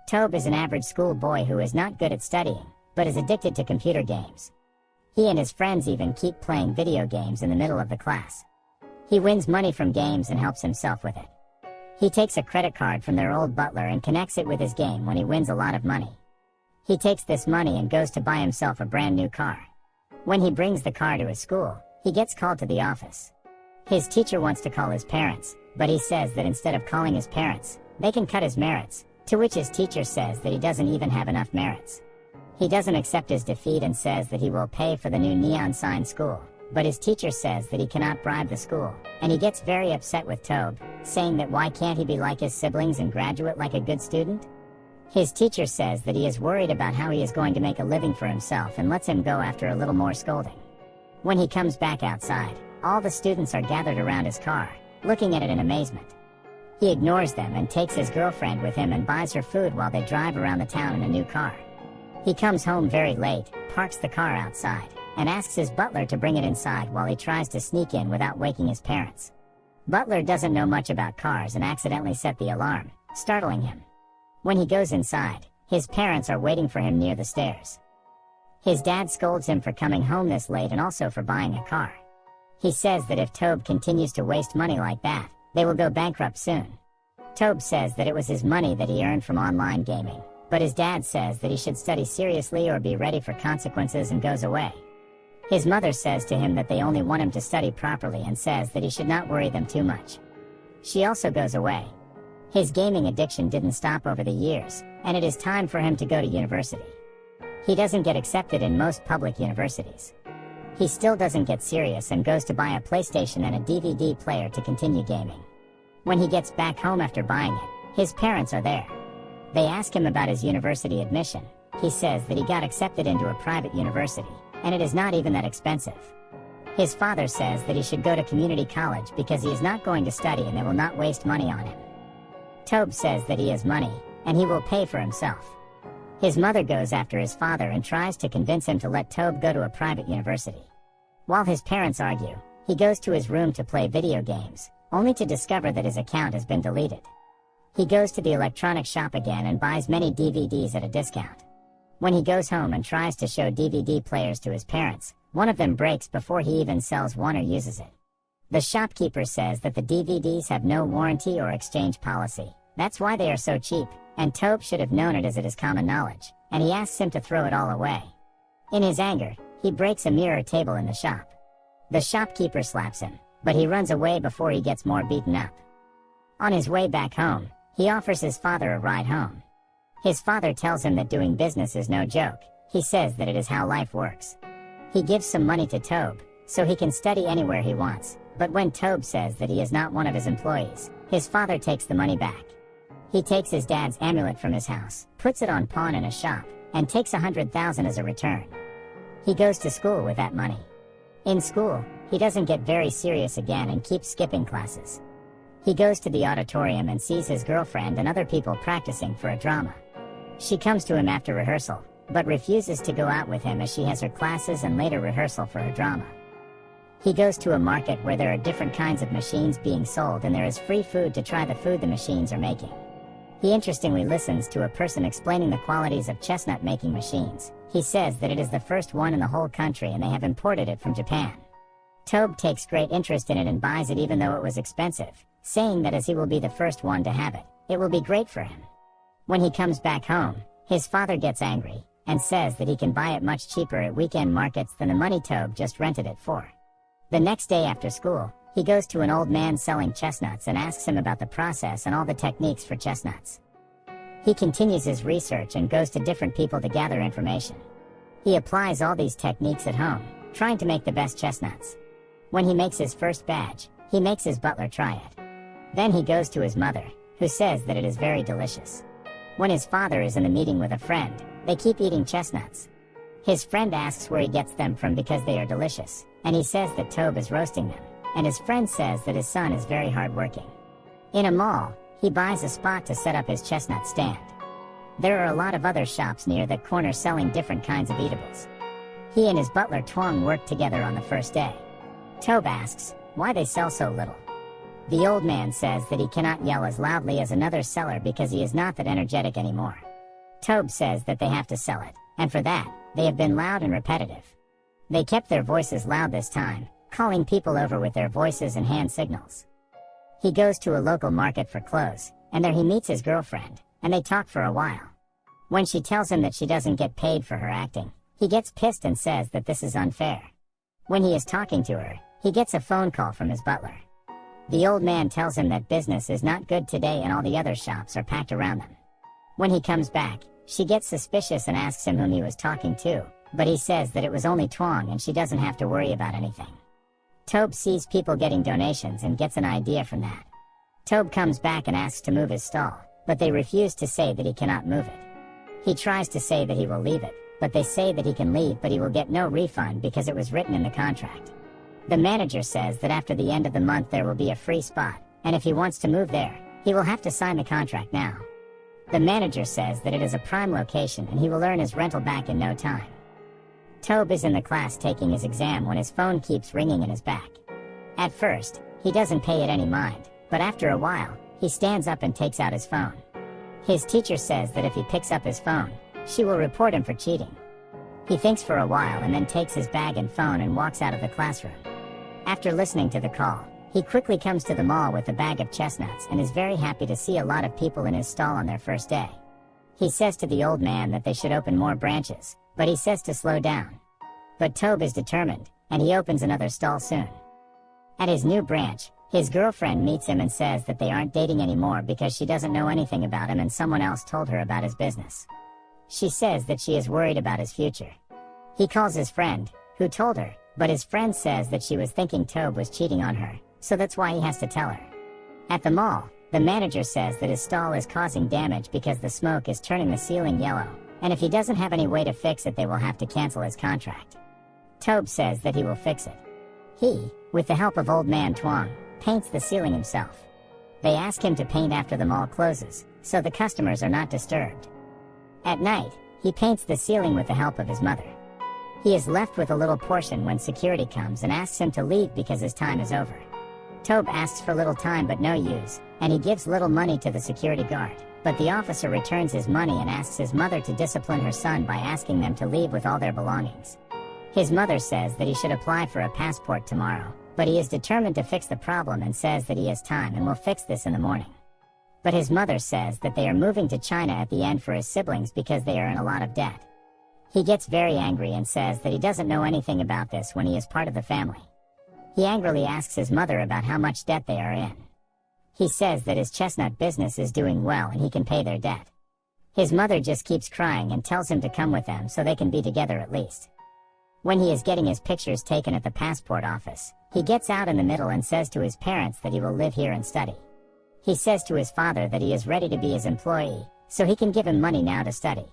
Tobe is an average schoolboy who is not good at studying, but is addicted to computer games. He and his friends even keep playing video games in the middle of the class. He wins money from games and helps himself with it. He takes a credit card from their old butler and connects it with his game when he wins a lot of money. He takes this money and goes to buy himself a brand new car. When he brings the car to his school, he gets called to the office. His teacher wants to call his parents, but he says that instead of calling his parents, they can cut his merits, to which his teacher says that he doesn't even have enough merits. He doesn't accept his defeat and says that he will pay for the new neon sign school, but his teacher says that he cannot bribe the school, and he gets very upset with Tobe, saying that why can't he be like his siblings and graduate like a good student? His teacher says that he is worried about how he is going to make a living for himself and lets him go after a little more scolding. When he comes back outside, all the students are gathered around his car, looking at it in amazement. He ignores them and takes his girlfriend with him and buys her food while they drive around the town in a new car. He comes home very late, parks the car outside, and asks his butler to bring it inside while he tries to sneak in without waking his parents. Butler doesn't know much about cars and accidentally set the alarm, startling him. When he goes inside, his parents are waiting for him near the stairs. His dad scolds him for coming home this late and also for buying a car. He says that if Tobe continues to waste money like that, they will go bankrupt soon. Tobe says that it was his money that he earned from online gaming, but his dad says that he should study seriously or be ready for consequences and goes away. His mother says to him that they only want him to study properly and says that he should not worry them too much. She also goes away. His gaming addiction didn't stop over the years, and it is time for him to go to university. He doesn't get accepted in most public universities. He still doesn't get serious and goes to buy a PlayStation and a DVD player to continue gaming. When he gets back home after buying it, his parents are there. They ask him about his university admission. He says that he got accepted into a private university, and it is not even that expensive. His father says that he should go to community college because he is not going to study and they will not waste money on him. Tobe says that he has money, and he will pay for himself. His mother goes after his father and tries to convince him to let Tobe go to a private university. While his parents argue, he goes to his room to play video games, only to discover that his account has been deleted. He goes to the electronics shop again and buys many DVDs at a discount. When he goes home and tries to show DVD players to his parents, one of them breaks before he even sells one or uses it. The shopkeeper says that the DVDs have no warranty or exchange policy. That's why they are so cheap, and Tobe should have known it as it is common knowledge, and he asks him to throw it all away. In his anger, he breaks a mirror table in the shop. The shopkeeper slaps him, but he runs away before he gets more beaten up. On his way back home, he offers his father a ride home. His father tells him that doing business is no joke. He says that it is how life works. He gives some money to Tobe, so he can study anywhere he wants, but when Tobe says that he is not one of his employees, his father takes the money back. He takes his dad's amulet from his house, puts it on pawn in a shop, and takes $100,000 as a return. He goes to school with that money. In school, he doesn't get very serious again and keeps skipping classes. He goes to the auditorium and sees his girlfriend and other people practicing for a drama. She comes to him after rehearsal, but refuses to go out with him as she has her classes and later rehearsal for her drama. He goes to a market where there are different kinds of machines being sold and there is free food to try the food the machines are making. He interestingly listens to a person explaining the qualities of chestnut making machines. He says that it is the first one in the whole country and they have imported it from Japan. Tobe takes great interest in it and buys it even though it was expensive, saying that as he will be the first one to have it, it will be great for him. When he comes back home, his father gets angry, and says that he can buy it much cheaper at weekend markets than the money Tobe just rented it for. The next day after school, he goes to an old man selling chestnuts and asks him about the process and all the techniques for chestnuts. He continues his research and goes to different people to gather information. He applies all these techniques at home, trying to make the best chestnuts. When he makes his first batch, he makes his butler try it. Then he goes to his mother, who says that it is very delicious. When his father is in a meeting with a friend, they keep eating chestnuts. His friend asks where he gets them from because they are delicious, and he says that Tobe is roasting them, and his friend says that his son is very hardworking. In a mall, he buys a spot to set up his chestnut stand. There are a lot of other shops near that corner selling different kinds of eatables. He and his butler Twang work together on the first day. Tobe asks why they sell so little. The old man says that he cannot yell as loudly as another seller because he is not that energetic anymore. Tobe says that they have to sell it, and for that, they have been loud and repetitive. They kept their voices loud this time, calling people over with their voices and hand signals. He goes to a local market for clothes, and there he meets his girlfriend, and they talk for a while. When she tells him that she doesn't get paid for her acting, he gets pissed and says that this is unfair. When he is talking to her, he gets a phone call from his butler. The old man tells him that business is not good today and all the other shops are packed around them. When he comes back, she gets suspicious and asks him whom he was talking to, but he says that it was only Twang and she doesn't have to worry about anything. Tobe sees people getting donations and gets an idea from that. Tobe comes back and asks to move his stall, but they refuse to say that he cannot move it. He tries to say that he will leave it, but they say that he can leave but he will get no refund because it was written in the contract. The manager says that after the end of the month there will be a free spot, and if he wants to move there, he will have to sign the contract now. The manager says that it is a prime location and he will earn his rental back in no time. Tobe is in the class taking his exam when his phone keeps ringing in his back. At first, he doesn't pay it any mind, but after a while, he stands up and takes out his phone. His teacher says that if he picks up his phone, she will report him for cheating. He thinks for a while and then takes his bag and phone and walks out of the classroom. After listening to the call, he quickly comes to the mall with a bag of chestnuts and is very happy to see a lot of people in his stall on their first day. He says to the old man that they should open more branches, but he says to slow down. But Tobe is determined, and he opens another stall soon. At his new branch, his girlfriend meets him and says that they aren't dating anymore because she doesn't know anything about him and someone else told her about his business. She says that she is worried about his future. He calls his friend, who told her, but his friend says that she was thinking Tobe was cheating on her, so that's why he has to tell her. At the mall, the manager says that his stall is causing damage because the smoke is turning the ceiling yellow, and if he doesn't have any way to fix it they will have to cancel his contract. Tobe says that he will fix it. He, with the help of old man Twang, paints the ceiling himself. They ask him to paint after the mall closes, so the customers are not disturbed. At night, he paints the ceiling with the help of his mother. He is left with a little portion when security comes and asks him to leave because his time is over. Tobe asks for little time but no use, and he gives little money to the security guard, but the officer returns his money and asks his mother to discipline her son by asking them to leave with all their belongings. His mother says that he should apply for a passport tomorrow, but he is determined to fix the problem and says that he has time and will fix this in the morning. But his mother says that they are moving to China at the end for his siblings because they are in a lot of debt. He gets very angry and says that he doesn't know anything about this when he is part of the family. He angrily asks his mother about how much debt they are in. He says that his chestnut business is doing well and he can pay their debt. His mother just keeps crying and tells him to come with them so they can be together at least. When he is getting his pictures taken at the passport office, he gets out in the middle and says to his parents that he will live here and study. He says to his father that he is ready to be his employee, so he can give him money now to study.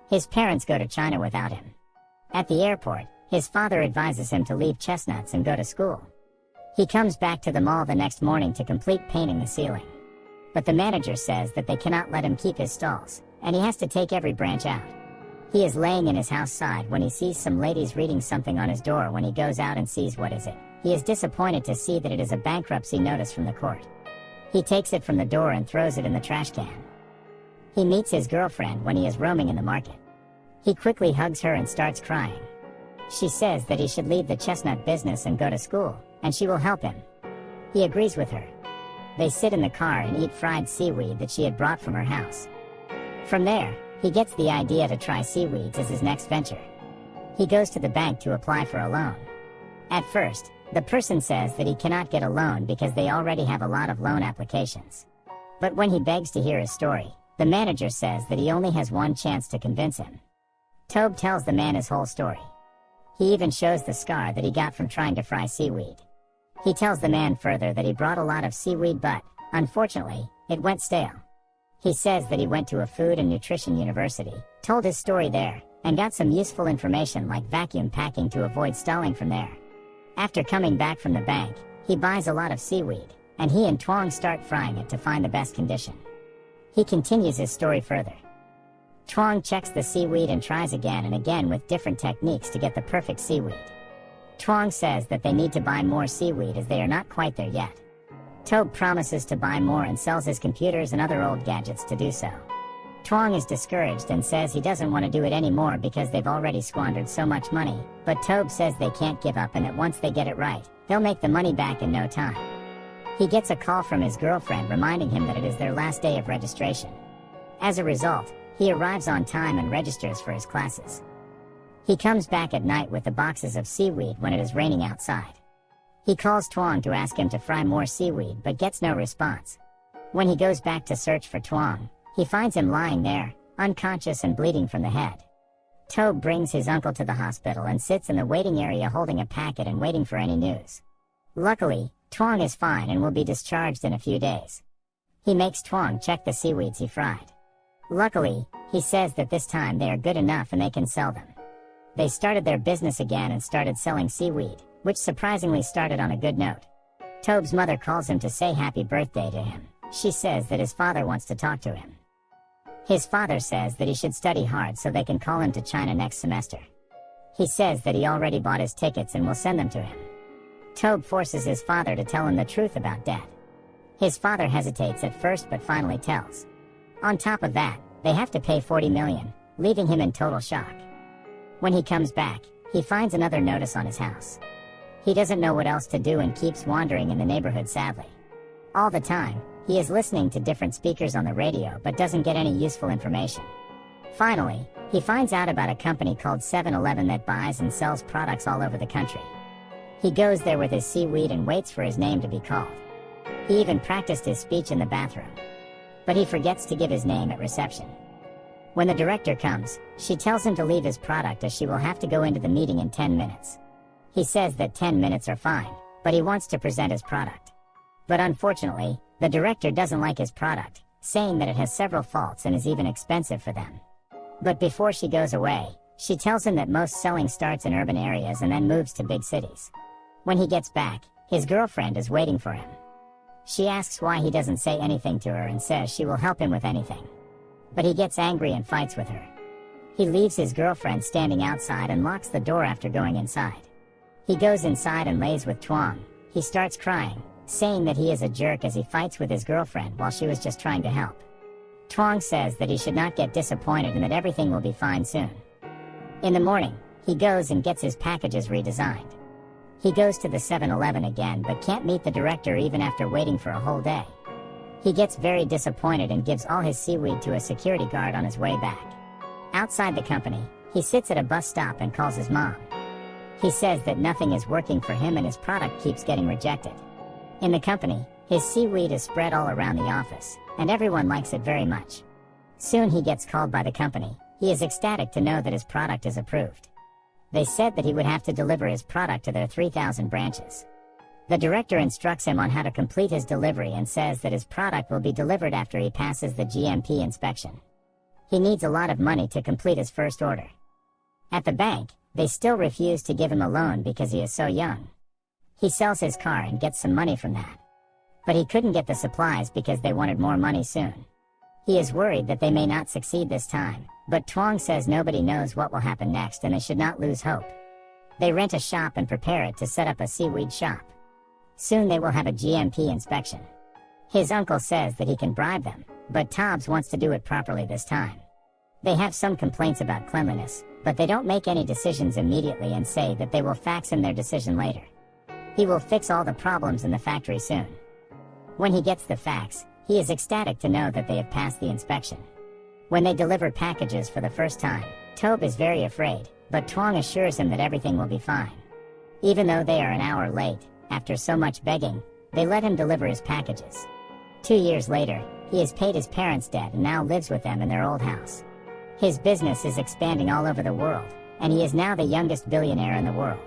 His parents go to China without him. At the airport, his father advises him to leave chestnuts and go to school. He comes back to the mall the next morning to complete painting the ceiling. But the manager says that they cannot let him keep his stalls, and he has to take every branch out. He is laying in his house side when he sees some ladies reading something on his door. When he goes out and sees what is it, he is disappointed to see that it is a bankruptcy notice from the court. He takes it from the door and throws it in the trash can. He meets his girlfriend when he is roaming in the market. He quickly hugs her and starts crying. She says that he should leave the chestnut business and go to school, and she will help him. He agrees with her. They sit in the car and eat fried seaweed that she had brought from her house. From there, he gets the idea to try seaweeds as his next venture. He goes to the bank to apply for a loan. At first, the person says that he cannot get a loan because they already have a lot of loan applications. But when he begs to hear his story, the manager says that he only has one chance to convince him. Tobe tells the man his whole story. He even shows the scar that he got from trying to fry seaweed. He tells the man further that he brought a lot of seaweed but, unfortunately, it went stale. He says that he went to a food and nutrition university, told his story there, and got some useful information like vacuum packing to avoid stalling from there. After coming back from the bank, he buys a lot of seaweed, and he and Twang start frying it to find the best condition. He continues his story further. Twang checks the seaweed and tries again and again with different techniques to get the perfect seaweed. Twang says that they need to buy more seaweed as they are not quite there yet. Tobe promises to buy more and sells his computers and other old gadgets to do so. Twang is discouraged and says he doesn't want to do it anymore because they've already squandered so much money, but Tobe says they can't give up and that once they get it right, they'll make the money back in no time. He gets a call from his girlfriend reminding him that it is their last day of registration. As a result, he arrives on time and registers for his classes. He comes back at night with the boxes of seaweed when it is raining outside. He calls Twang to ask him to fry more seaweed but gets no response. When he goes back to search for Twang, he finds him lying there, unconscious and bleeding from the head. Tobe brings his uncle to the hospital and sits in the waiting area holding a packet and waiting for any news. Luckily, Twang is fine and will be discharged in a few days. He makes Twang check the seaweeds he fried. Luckily, he says that this time they are good enough and they can sell them. They started their business again and started selling seaweed, which surprisingly started on a good note. Tobe's mother calls him to say happy birthday to him. She says that his father wants to talk to him. His father says that he should study hard so they can call him to China next semester. He says that he already bought his tickets and will send them to him. Tobe forces his father to tell him the truth about debt. His father hesitates at first but finally tells. On top of that, they have to pay $40 million, leaving him in total shock. When he comes back, he finds another notice on his house. He doesn't know what else to do and keeps wandering in the neighborhood sadly. All the time, he is listening to different speakers on the radio but doesn't get any useful information. Finally, he finds out about a company called 7-Eleven that buys and sells products all over the country. He goes there with his seaweed and waits for his name to be called. He even practiced his speech in the bathroom. But he forgets to give his name at reception. When the director comes, she tells him to leave his product as she will have to go into the meeting in 10 minutes. He says that 10 minutes are fine, but he wants to present his product. But unfortunately, the director doesn't like his product, saying that it has several faults and is even expensive for them. But before she goes away, she tells him that most selling starts in urban areas and then moves to big cities. When he gets back, his girlfriend is waiting for him. She asks why he doesn't say anything to her and says she will help him with anything. But he gets angry and fights with her. He leaves his girlfriend standing outside and locks the door after going inside. He goes inside and lays with Twang. He starts crying, saying that he is a jerk as he fights with his girlfriend while she was just trying to help. Twang says that he should not get disappointed and that everything will be fine soon. In the morning, he goes and gets his packages redesigned. He goes to the 7-Eleven again but can't meet the director even after waiting for a whole day. He gets very disappointed and gives all his seaweed to a security guard on his way back. Outside the company, he sits at a bus stop and calls his mom. He says that nothing is working for him and his product keeps getting rejected. In the company, his seaweed is spread all around the office, and everyone likes it very much. Soon he gets called by the company. He is ecstatic to know that his product is approved. They said that he would have to deliver his product to their 3,000 branches. The director instructs him on how to complete his delivery and says that his product will be delivered after he passes the GMP inspection. He needs a lot of money to complete his first order. At the bank, they still refuse to give him a loan because he is so young. He sells his car and gets some money from that. But he couldn't get the supplies because they wanted more money soon. He is worried that they may not succeed this time, but Twang says nobody knows what will happen next and they should not lose hope. They rent a shop and prepare it to set up a seaweed shop. Soon they will have a GMP inspection. His uncle says that he can bribe them, but Tobbs wants to do it properly this time. They have some complaints about cleanliness, but they don't make any decisions immediately and say that they will fax him their decision later. He will fix all the problems in the factory soon. When he gets the fax, he is ecstatic to know that they have passed the inspection. When they deliver packages for the first time, Tobe is very afraid, but Twang assures him that everything will be fine. Even though they are an hour late, after so much begging, they let him deliver his packages. 2 years later, he has paid his parents' debt and now lives with them in their old house. His business is expanding all over the world, and he is now the youngest billionaire in the world.